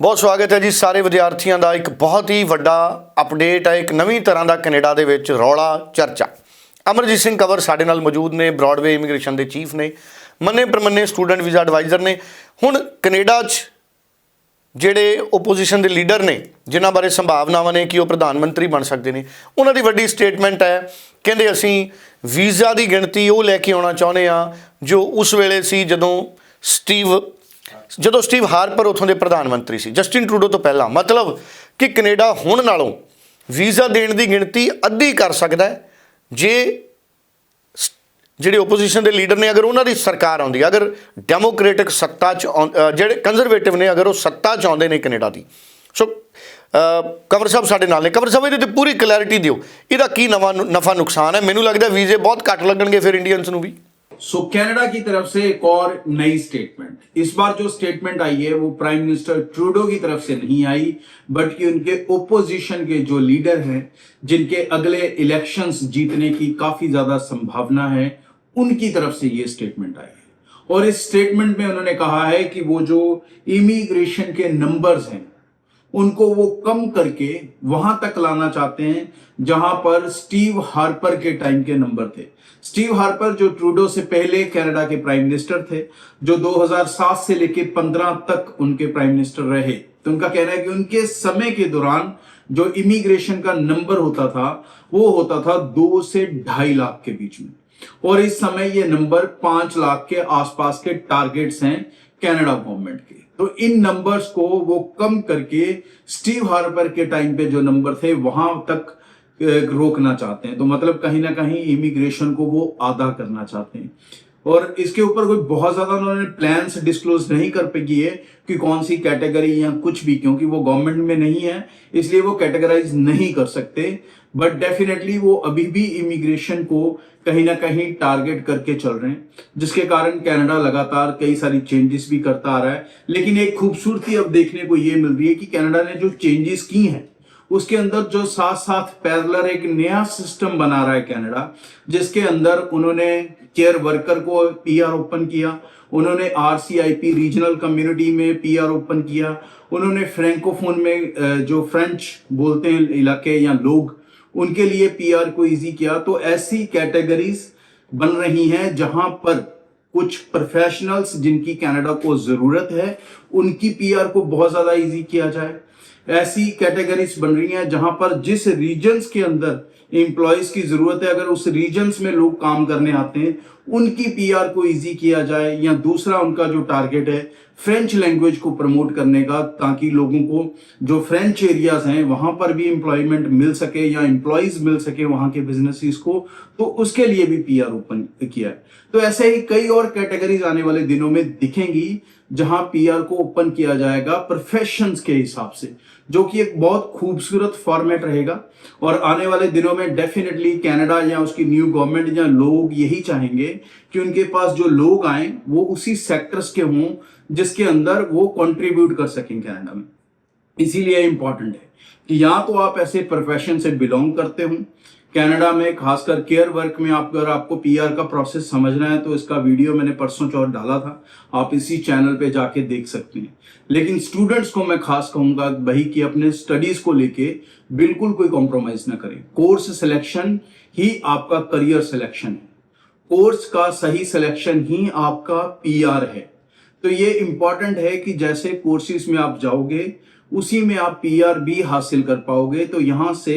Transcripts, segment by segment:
बहुत स्वागत है जी सारे विद्यार्थियों का। एक बहुत ही वड्डा अपडेट है, एक नवीं तरह का कनेडा दे विच रौला चर्चा। अमरजीत सिंह कंवर साडे नाल मौजूद ने, ब्रॉडवे इमीग्रेशन के चीफ ने, मन्ने प्रमन्ने स्टूडेंट वीज़ा एडवाइज़र ने। हुण कनेडा ਜਿਹੜੇ ओपोजिशन के लीडर ने जिन्हां बारे संभावनावां ने कि वो प्रधानमंत्री बन सकते हैं, उन्हां दी वड्डी स्टेटमेंट है। कहंदे असीं वीज़ा की गिणती वो लैके आउणा चाहुंदे आ जो उस वेले सी जदों स्टीव हारपर उत्थों के प्रधानमंत्री सी, जस्टिन ट्रूडो तो पहला। मतलब कि कनेडा हुण नालों वीज़ा देने की गिणती अद्धी कर सकता है जे ਜਿਹੜੇ ओपोजिशन के लीडर ने अगर उन्होंने सरकार आती, अगर डेमोक्रेटिक सत्ता ਜਿਹੜੇ कंजरवेटिव ने अगर वो सत्ता चाहते हैं कनेडा की। सो कंवर साहब साडे नाल ने। कंवर साहब ये पूरी क्लैरिटी दिओ, ਇਹਦਾ ਕੀ नफा नुकसान है। मैनूं लगदा वीज़े बहुत घट लगणगे फिर इंडियंस नूं भी। सो कनाडा की तरफ से एक और नई स्टेटमेंट, इस बार जो स्टेटमेंट आई है वो प्राइम मिनिस्टर ट्रूडो की तरफ से नहीं आई, बल्कि उनके ओपोजिशन के जो लीडर हैं जिनके अगले इलेक्शंस जीतने की काफी ज्यादा संभावना है, उनकी तरफ से ये स्टेटमेंट आई है। और इस स्टेटमेंट में उन्होंने कहा है कि वो जो इमिग्रेशन के नंबर्स हैं उनको वो कम करके वहां तक लाना चाहते हैं जहां पर स्टीव हार्पर के टाइम के नंबर थे। स्टीव हार्पर जो ट्रूडो से पहले कनाडा के प्राइम मिनिस्टर थे, जो 2007 से लेकर 15 तक उनके प्राइम मिनिस्टर रहे। तो उनका कहना है कि उनके समय के दौरान जो इमिग्रेशन का नंबर होता था वो होता था 2 से 2.5 लाख के बीच में, और इस समय ये नंबर 5 लाख के आसपास के टारगेट्स हैं कनाडा गवर्नमेंट के। तो इन नंबर्स को वो कम करके स्टीव हार्पर के टाइम पे जो नंबर थे वहां तक रोकना चाहते हैं। तो मतलब कहीं ना कहीं इमिग्रेशन को वो आधा करना चाहते हैं। और इसके ऊपर कोई बहुत ज्यादा उन्होंने प्लान्स डिस्क्लोज नहीं कर किए कि कौन सी कैटेगरी या कुछ भी, क्योंकि वो गवर्नमेंट में नहीं है इसलिए वो कैटेगराइज नहीं कर सकते। बट डेफिनेटली वो अभी भी इमिग्रेशन को कहीं ना कहीं टारगेट करके चल रहे हैं, जिसके कारण कनाडा लगातार कई सारी चेंजेस भी करता आ रहा है। लेकिन एक खूबसूरती अब देखने को ये मिल रही है कि कनाडा ने जो चेंजेस की हैं उसके अंदर जो साथ साथ पैरेलल एक नया सिस्टम बना रहा है कनाडा, जिसके अंदर उन्होंने केयर वर्कर को पीआर ओपन किया, उन्होंने आरसीआईपी रीजनल कम्युनिटी में पीआर ओपन किया, उन्होंने फ्रैंकोफोन में जो फ्रेंच बोलते हैं इलाके या लोग, उनके लिए पीआर को इजी किया। तो ऐसी कैटेगरीज बन रही हैं जहां पर कुछ प्रोफेशनल्स जिनकी कनाडा को जरूरत है उनकी पीआर को बहुत ज्यादा इजी किया जाए। ऐसी कैटेगरीज बन रही हैं जहां पर जिस रीजन्स के अंदर एम्प्लॉयज की जरूरत है, अगर उस रीजन्स में लोग काम करने आते हैं उनकी पीआर को इजी किया जाए। या दूसरा उनका जो टारगेट है फ्रेंच लैंग्वेज को प्रमोट करने का, ताकि लोगों को जो फ्रेंच एरियाज हैं वहां पर भी एम्प्लॉयमेंट मिल सके या एम्प्लॉयज मिल सके वहां के बिजनेसेस को, तो उसके लिए भी पीआर ओपन किया है। तो ऐसे ही कई और कैटेगरीज आने वाले दिनों में दिखेंगी जहां पीआर को ओपन किया जाएगा प्रोफेशंस के हिसाब से, जो कि एक बहुत खूबसूरत फॉर्मेट रहेगा। और आने वाले दिनों में डेफिनेटली कनाडा या उसकी न्यू गवर्नमेंट या लोग यही चाहेंगे कि उनके पास जो लोग आए वो उसी सेक्टर्स के हों जिसके अंदर वो कंट्रीब्यूट कर सकें कनाडा में। इसीलिए इंपॉर्टेंट है कि या तो आप ऐसे प्रोफेशन से बिलोंग करते हो कनाडा में, खासकर केयर वर्क में। अगर आपको पीआर का प्रोसेस समझना है तो इसका वीडियो मैंने परसों चौथ डाला था, आप इसी चैनल पे जाके देख सकते हैं। लेकिन स्टूडेंट्स को मैं खास कहूंगा भाई कि अपने स्टडीज को लेके बिल्कुल कोई कॉम्प्रोमाइज ना करें। कोर्स सिलेक्शन ही आपका करियर सिलेक्शन है, कोर्स का सही सिलेक्शन ही आपका पीआर है। तो ये इंपॉर्टेंट है कि जैसे कोर्सेज में आप जाओगे उसी में आप पीआर भी हासिल कर पाओगे। तो यहां से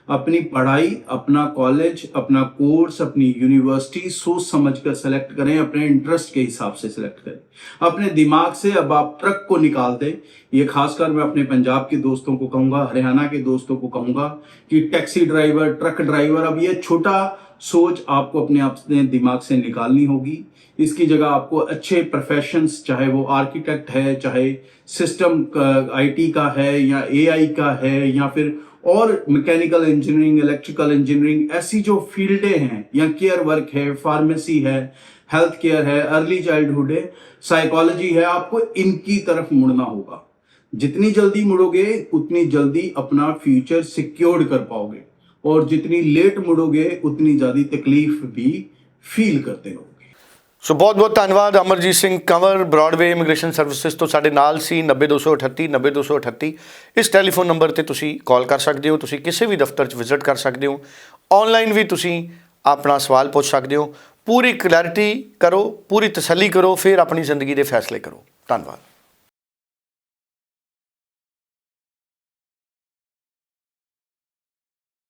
अपनी पढ़ाई, अपना कॉलेज, अपना कोर्स, अपनी यूनिवर्सिटी सोच समझ कर सेलेक्ट करें, अपने इंटरेस्ट के हिसाब से सेलेक्ट करें। अपने दिमाग से अब आप ट्रक को निकाल दें। ये खासकर मैं अपने पंजाब के दोस्तों को कहूंगा, हरियाणा के दोस्तों को कहूंगा कि टैक्सी ड्राइवर, ट्रक ड्राइवर, अब ये छोटा सोच आपको अपने दिमाग से निकालनी होगी। इसकी जगह आपको अच्छे प्रोफेशंस, चाहे वो आर्किटेक्ट है, चाहे सिस्टम आईटी का है या एआई का है, या फिर और मैकेनिकल इंजीनियरिंग, इलेक्ट्रिकल इंजीनियरिंग, ऐसी जो फील्डें हैं, या केयर वर्क है, फार्मेसी है, हेल्थ केयर है, अर्ली चाइल्डहुड है, साइकोलॉजी है, आपको इनकी तरफ मुड़ना होगा। जितनी जल्दी मुड़ोगे उतनी जल्दी अपना फ्यूचर सिक्योर कर पाओगे, और जितनी लेट मुड़ोगे उतनी ज्यादा तकलीफ भी फील करते रहोगे। ਸੋ ਬਹੁਤ ਬਹੁਤ ਧੰਨਵਾਦ। Amarjit Singh Kanwar Broadway Immigration Services ਤੋਂ ਸਾਡੇ ਨਾਲ ਸੀ। 90238 90238 ਇਸ ਟੈਲੀਫੋਨ ਨੰਬਰ ਤੇ ਤੁਸੀਂ ਕਾਲ ਕਰ ਸਕਦੇ ਹੋ। ਤੁਸੀਂ ਕਿਸੇ ਵੀ ਦਫ਼ਤਰ 'ਚ ਵਿਜ਼ਿਟ ਕਰ ਸਕਦੇ ਹੋ। ਆਨਲਾਈਨ ਵੀ ਤੁਸੀਂ ਆਪਣਾ ਸਵਾਲ ਪੁੱਛ ਸਕਦੇ ਹੋ। ਪੂਰੀ ਕਲੈਰਿਟੀ ਕਰੋ, ਪੂਰੀ ਤਸੱਲੀ ਕਰੋ, ਫਿਰ ਆਪਣੀ ਜ਼ਿੰਦਗੀ ਦੇ ਫੈਸਲੇ ਕਰੋ। ਧੰਨਵਾਦ।